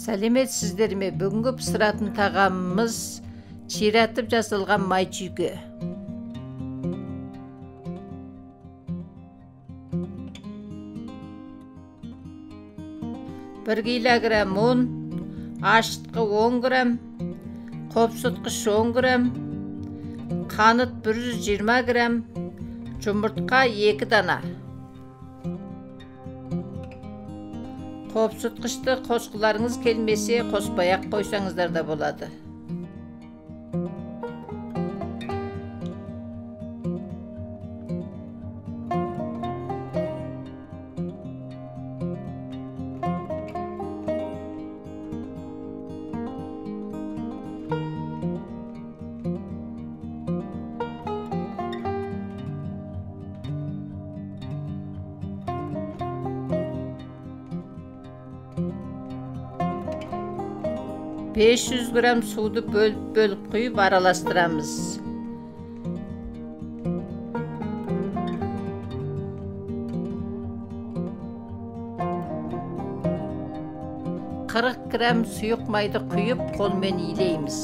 Сәлеметсіздер ме? Бүгінгі пісіратын тағамымыз ширатып жасалған май жүйке. Бір килограмм ұн, ашытқы 10 грамм, қопсытқыш 10 грамм, қант 120 грамм, жұмыртқа 2 дана. Қопсытқышты қосқыларыңыз келмесе, қоспай-ақ қойсаңыздар да болады. Beş 500 грамм суды бөліп құйып араластырамыз. Қырық грамм сұйық майды құйып қолмен илейміз.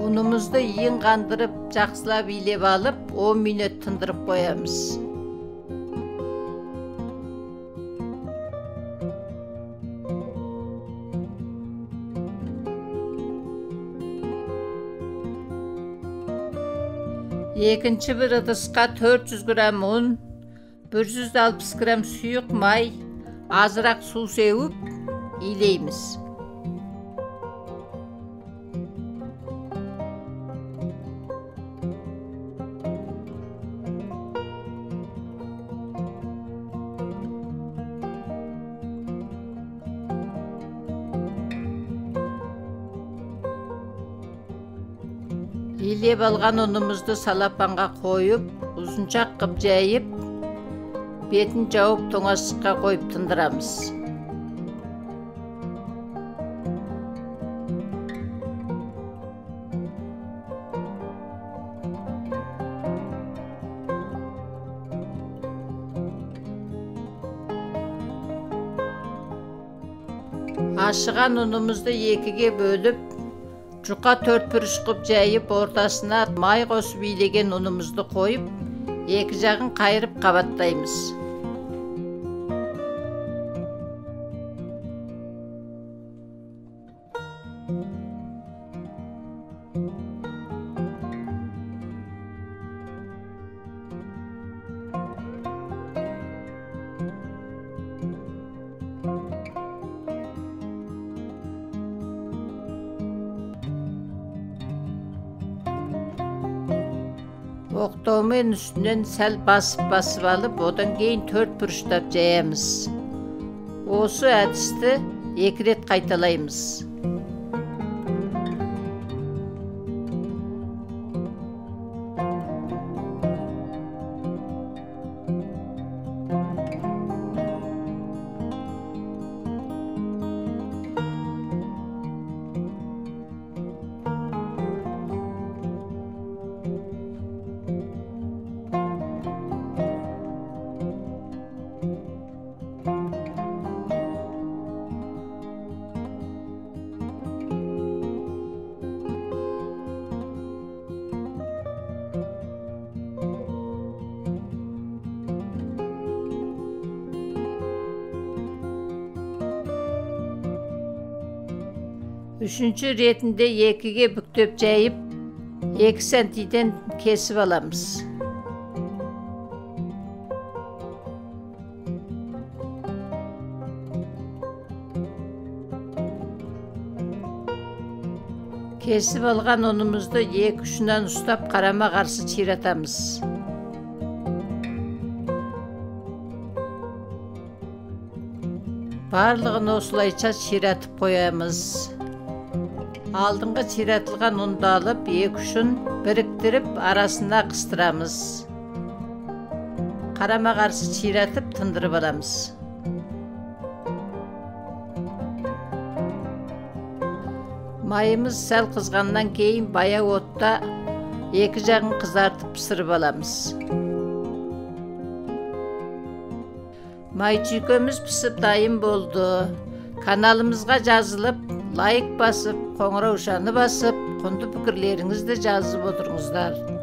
Unumuzды ең қандырып, жақсылап илеп алып, 10 минут тындырып қоямыз. Екінші бір ыдысқа 400 грамм ұн, 160 грамм сұйық май, азырақ су сеуіп, илейміз. Илеп алған ұнымызды салапанға қойып, ұзыншақ қып жайып, бетін жауып тоңазтыққа қойып тындырамыз. Ашыған ұнымызды екіге бөліп, жұқа 4 бүріш қып жайып, ортасына май қосып илеген ұнымызды қойып, екі жағын қайырып қабаттаймыз. Оқтаумен үстінен сәл басып алып, одан кейін 4 бұрыштап жаямыз. Осы әдісті 2 рет қайталаймыз. Үшінші ретінде екіге бүктеп жайып, 2 сантиден кесіп аламыз. Кесіп алған ұнымызды 2 ұшынан ұстап қарама қарсы ширатамыз. Барлығын осылайша ширатып қоямыз. Алдыңғы ширатылған ұнды алып, 2 ұшын біріктіріп, арасына қыстырамыз. Қарама қарсы ширатып, тындырып аламыз. Майымыз сәл қызғаннан кейін баяу отта екі жағын қызартып пісіріп аламыз. Май жүйкеміз пісіп дайын болды. Каналымызға жазылып, лайк басып, қоңыраушаны басып, құнды пікірлеріңізді жазып отырыңыздар.